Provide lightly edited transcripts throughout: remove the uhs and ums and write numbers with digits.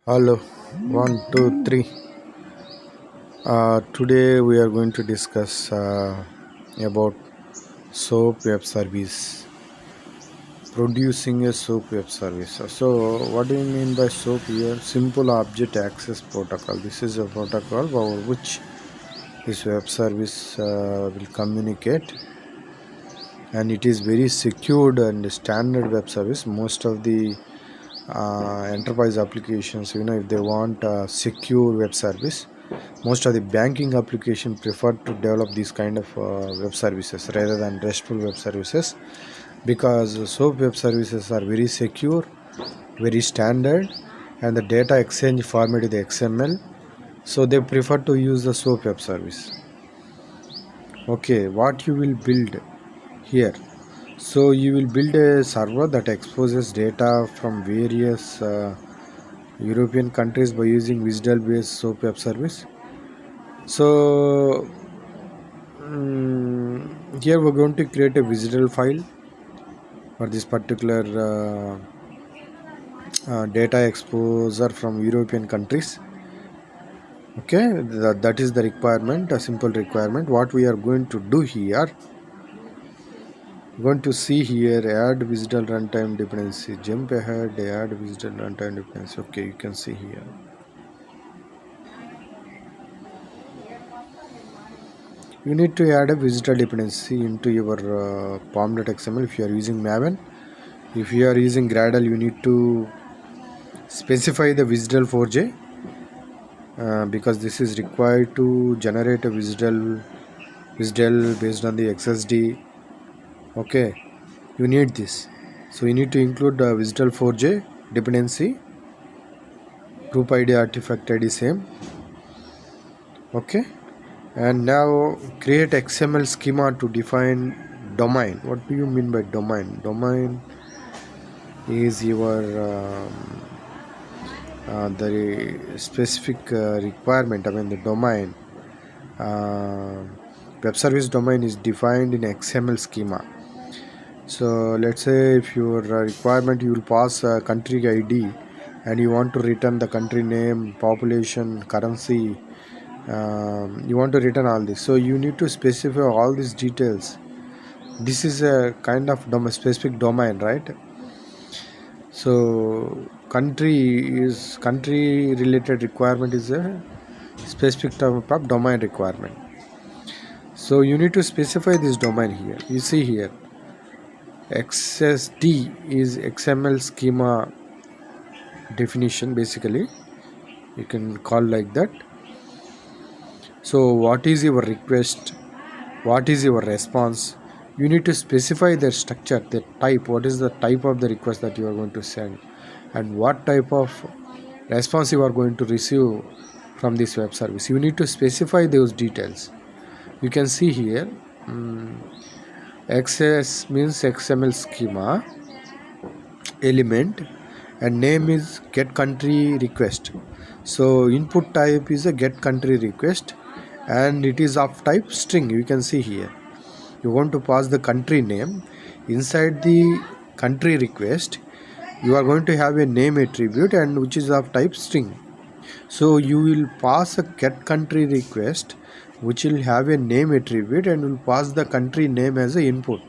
Hello, one, two, three. Today we are going to discuss about SOAP web service, producing a SOAP web service. So, what do you mean by SOAP here? Simple Object Access Protocol. This is a protocol over which this web service will communicate, and it is very secured and standard web service. Most of the enterprise applications, if they want a secure web service, most of the banking application prefer to develop these kind of web services rather than restful web services, because SOAP web services are very secure, very standard, and the data exchange format is the XML, so they prefer to use the SOAP web service. Okay, what you will build here? So you will build a server that exposes data from various European countries by using WSDL based SOAP web service. So here we're going to create a WSDL file for this particular data exposure from European countries. Okay, that is the requirement, a simple requirement. What we are going to do here, going to see here, add WSDL runtime dependency, jump ahead, add WSDL runtime dependency. Okay, you can see here. You need to add a WSDL dependency into your pom.xml if you are using Maven. If you are using Gradle, you need to specify the WSDL 4J because this is required to generate a WSDL based on the XSD. Okay, you need this. So you need to include the WSDL 4J dependency, group ID, artifact ID same. Okay, and now create XML schema to define domain. What do you mean by domain? Domain is your the specific requirement. I mean, the domain, web service domain is defined in XML schema. So let's say if your requirement, you will pass a country ID and you want to return the country name, population, currency, you want to return all this, so you need to specify all these details. This is a kind of specific domain, right? So country related requirement is a specific type of domain requirement. So you need to specify this domain here. You see here, XSD is XML schema definition, basically you can call like that. So what is your request, what is your response? You need to specify their structure, the type, what is the type of the request that you are going to send, and what type of response you are going to receive from this web service. You need to specify those details. You can see here, XS means XML schema element, and name is get country request. So input type is a get country request, and it is of type string. You can see here, you want to pass the country name. Inside the country request, you are going to have a name attribute, and which is of type string. So you will pass a get country request which will have a name attribute and will pass the country name as a input.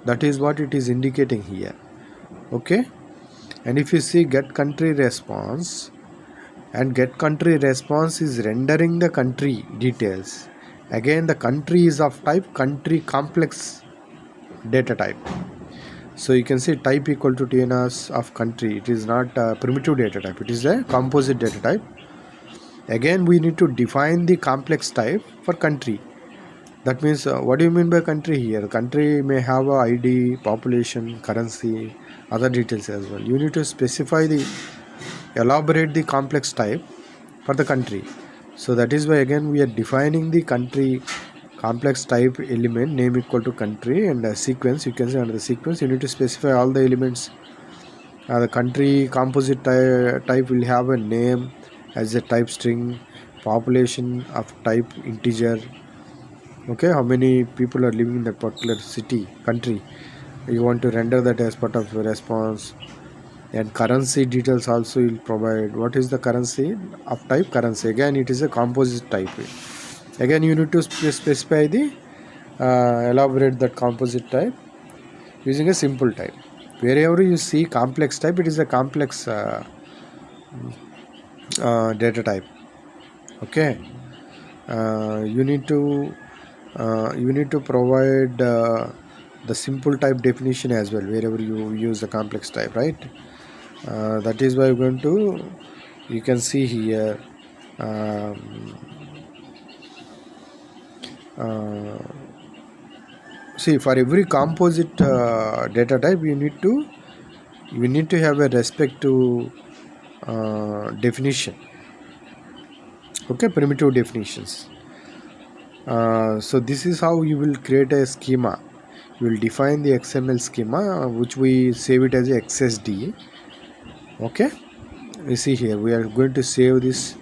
That is what it is indicating here. Okay, and if you see get country response, and get country response is rendering the country details. Again, the country is of type country complex data type. So you can see type equal to TNS of country. It is not a primitive data type, it is a composite data type. Again, we need to define the complex type for country. That means, what do you mean by country here? Country may have a ID, population, currency, other details as well. You need to specify elaborate the complex type for the country. So that is why again we are defining the country complex type element, name equal to country, and a sequence. You can say under the sequence you need to specify all the elements. The country composite type will have a name as a type string, population of type integer. Okay, how many people are living in that particular city, country, you want to render that as part of your response. And currency details also will provide. What is the currency? Of type currency, again it is a composite type. Again you need to specify the elaborate that composite type using a simple type. Wherever you see complex type, it is a complex data type. Okay. You need to provide the simple type definition as well wherever you use the complex type, right? That is why we're going to, you can see here, um, uh, see, for every composite data type you need to have a respect to definition. Okay, primitive definitions. So this is how you will create a schema. You will define the XML schema, which we save it as a XSD. Okay, we see here we are going to save this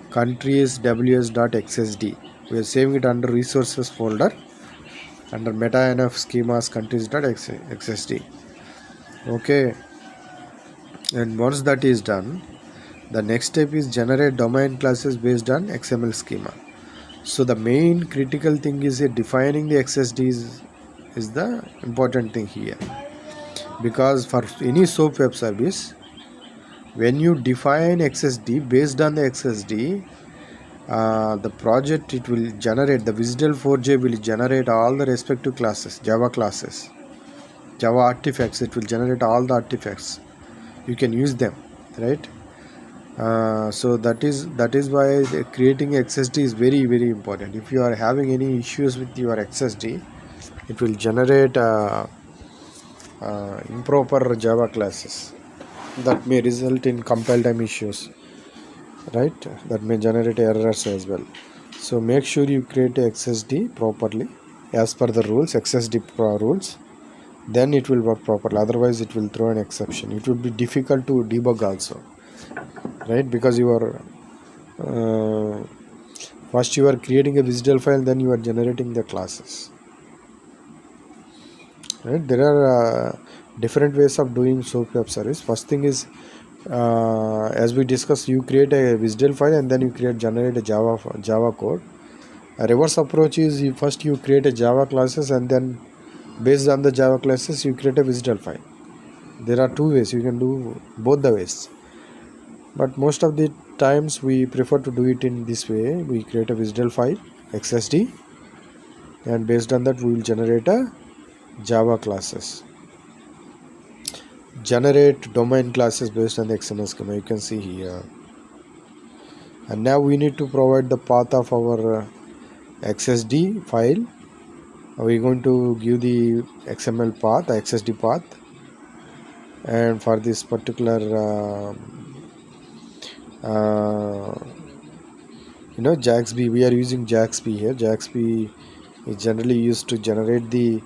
countries ws.xsd. We are saving it under resources folder under meta nf schemas countries.xsd. Okay, and once that is done, the next step is generate domain classes based on XML schema. So the main critical thing is defining the XSD is the important thing here, because for any SOAP web service, when you define XSD, based on the XSD, the project, it will generate, the Visual 4J will generate all the respective classes, Java classes, Java artifacts. It will generate all the artifacts. You can use them, right? So that is why creating XSD is very very important. If you are having any issues with your XSD, it will generate improper Java classes that may result in compile time issues, right? That may generate errors as well. So make sure you create a XSD properly as per the rules, XSD rules. Then it will work properly. Otherwise, it will throw an exception. It will be difficult to debug also, right? Because you are first you are creating a visual file, then you are generating the classes. Right? There are different ways of doing SOAP web service. First thing is, as we discussed, you create a visual file and then you generate a Java code. A reverse approach is first you create a Java classes and then based on the Java classes you create a visual file. There are two ways. You can do both the ways, but most of the times we prefer to do it in this way. We create a visual file XSD, and based on that we will generate a Java classes, generate domain classes based on the XML schema. You can see here. And now we need to provide the path of our XSD file. We're going to give the XML path, the XSD path, and for this particular JAXB, we are using JAXB here. JAXB is generally used to generate the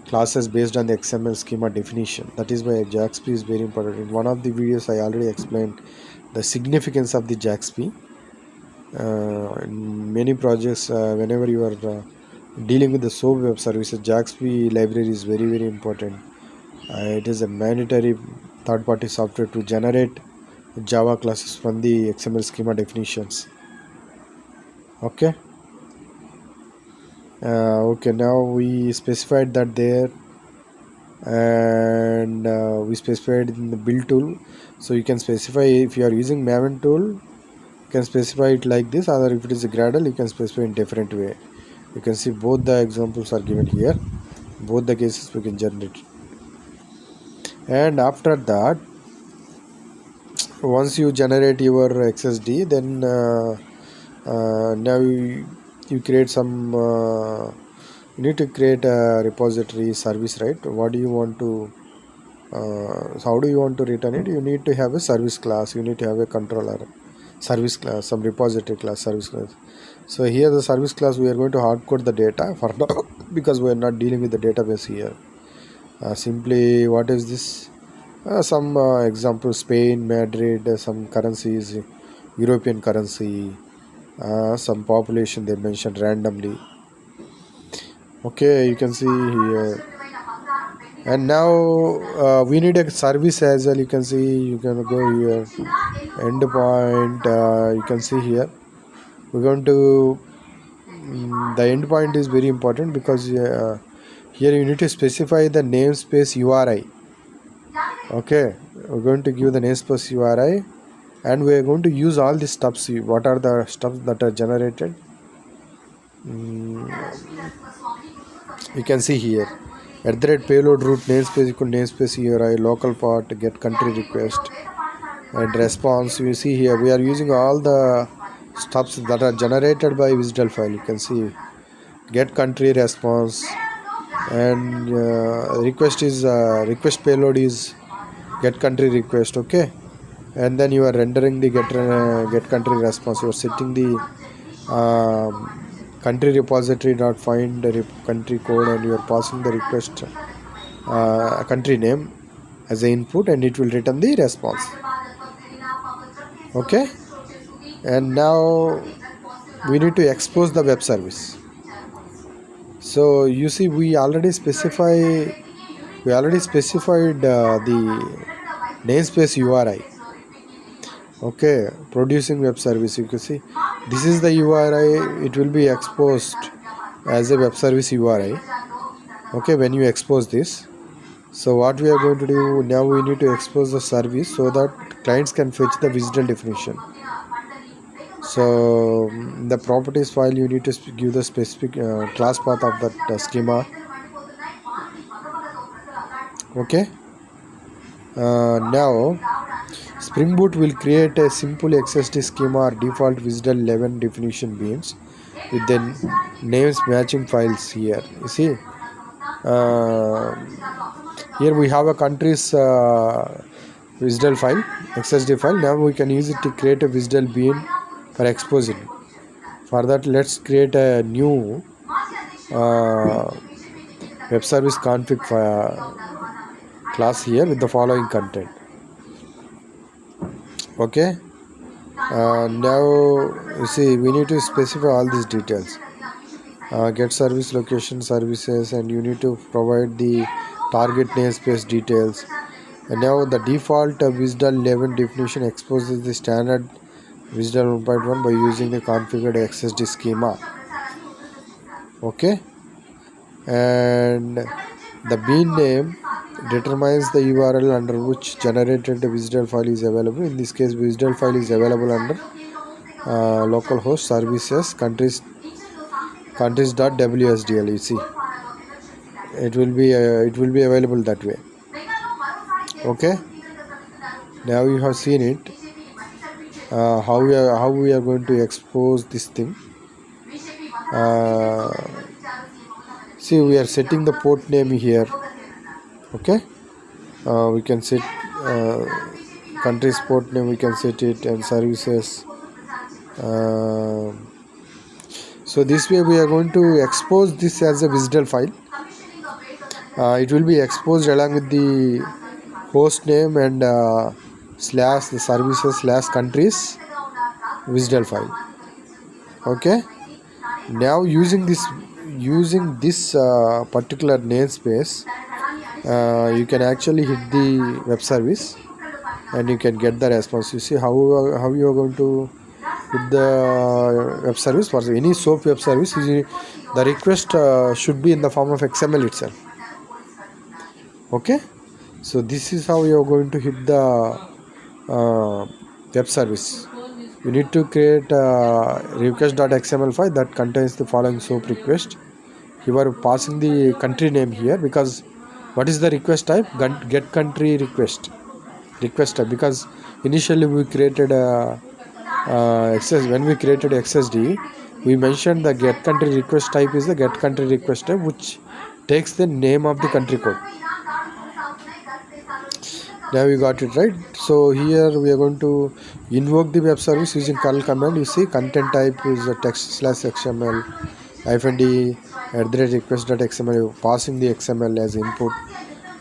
classes based on the XML schema definition. That is why JAXB is very important. In one of the videos I already explained the significance of the JAXB. In many projects, whenever you are dealing with the SOAP web services, JAXB library is very very important. It is a mandatory third-party software to generate Java classes from the XML schema definitions. Okay. Okay, now we specified that there, and we specified in the build tool. So you can specify, if you are using Maven tool, you can specify it like this, or if it is a Gradle, you can specify in different way. You can see both the examples are given here. Both the cases we can generate. And after that, once you generate your XSD, then now you create some you need to create a repository service, right? What do you want to how do you want to return it? You need to have a service class, you need to have a controller, service class, some repository class, service class. So here the service class, we are going to hardcode the data for now because we are not dealing with the database here. Simply, what is this? Some example: Spain, Madrid, some currencies, European currency, some population they mentioned randomly. Okay, you can see here. And now we need a service as well. You can see, you can go here, endpoint. You can see here we're going to the endpoint is very important, because here you need to specify the namespace URI. Okay, we're going to give the namespace URI, and we are going to use all the stubs. What are the stubs that are generated? You can see here, at the rate payload root namespace equal namespace URI, local part, get country request, and response. You see here we are using all the stubs that are generated by WSDL file. You can see get country response, and request is request payload is get country request. Okay, and then you are rendering the get country response. You are setting the country repository dot find country code, and you are passing the request country name as the input, and it will return the response. Okay, and now we need to expose the web service. So you see we already specified the namespace URI. Okay, producing web service. You can see this is the URI. It will be exposed as a web service URI. Okay, when you expose this, so what we are going to do now, we need to expose the service so that clients can fetch the WSDL definition. So the properties file, you need to give the specific class path of that schema. Okay, now Spring Boot will create a simple XSD schema or default WSDL 11 definition beans with the names matching files here. You see, here we have a country's WSDL file, XSD file. Now we can use it to create a WSDL bean for exposing. For that, let's create a new web service config class here with the following content. Okay, now you see we need to specify all these details. Get service location services, and you need to provide the target namespace details. And now the default WSDL 11 definition exposes the standard WSDL 1.1 by using the configured XSD schema. Okay, and the bean name determines the URL under which generated WSDL file is available. In this case, WSDL file is available under localhost services countries.wsdl. You see, it will be available that way. Okay, now you have seen it, how we are going to expose this thing. See, we are setting the port name here. Okay, we can set country's port name, we can set it, and services. So this way we are going to expose this as a WSDL file. It will be exposed along with the host name and slash the services slash countries WSDL file. Okay, now using this particular namespace, you can actually hit the web service and you can get the response. You see how you are going to hit the web service. For any SOAP web service, the request should be in the form of XML itself. Okay, so this is how you are going to hit the web service. You need to create a request.xml file that contains the following SOAP request. You are passing the country name here, because what is the request type? Get country request type, because initially we created when we created XSD, we mentioned the get country request type is the get country request type, which takes the name of the country code. Now you got it right. So here we are going to invoke the web service using curl command. You see, content type is a text /xml -d @request.xml. You are passing the XML as input,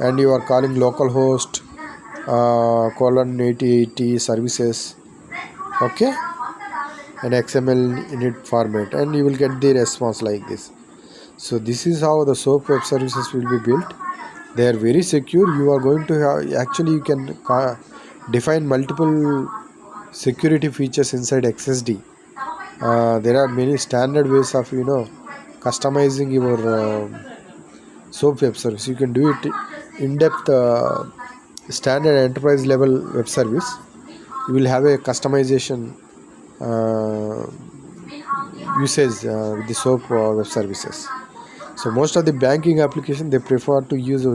and you are calling localhost :8080 services. Okay, and XML init format, and you will get the response like this. So this is how the SOAP web services will be built. They are very secure. You are going to have, actually you can define multiple security features inside XSD. There are many standard ways of customizing your SOAP web service. You can do it in depth, standard enterprise level web service. You will have a customization uh, usage with the SOAP web services. So most of the banking application, they prefer to use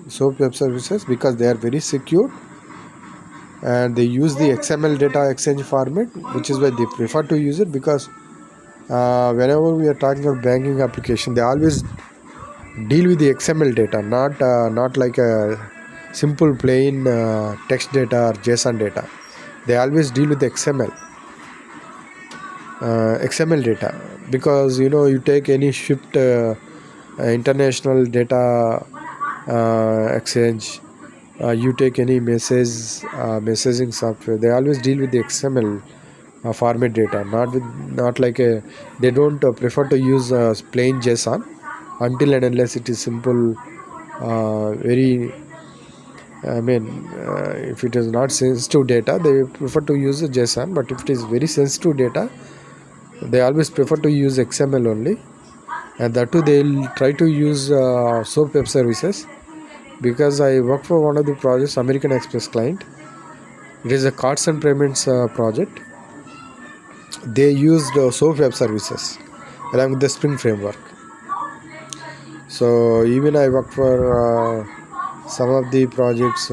SOAP web services because they are very secure, and they use the XML data exchange format, which is why they prefer to use it. Because whenever we are talking about banking application, they always deal with the XML data, not like a simple plain text data or JSON data. They always deal with XML data, because you take any shipped international data exchange, you take any messaging software, they always deal with the XML format data, not like a, they don't prefer to use plain JSON until and unless it is simple, very, I mean, if it is not sensitive data, they prefer to use a JSON. But if it is very sensitive data, they always prefer to use XML only, and that too they'll try to use SOAP web services. Because I work for one of the projects, American Express client. It is a cards and payments project. They used SOAP web services along with the Spring framework. So even I work for some of the projects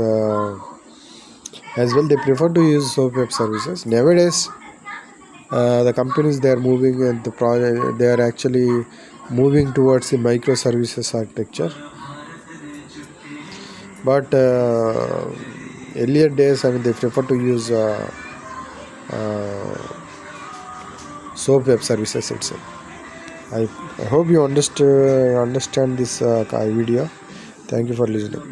as well. They prefer to use SOAP web services nowadays. The companies, they are moving, and the project, they are actually moving towards the microservices architecture. But earlier days, I mean, they prefer to use uh, SOAP web services itself. I hope you understand this video. Thank you for listening.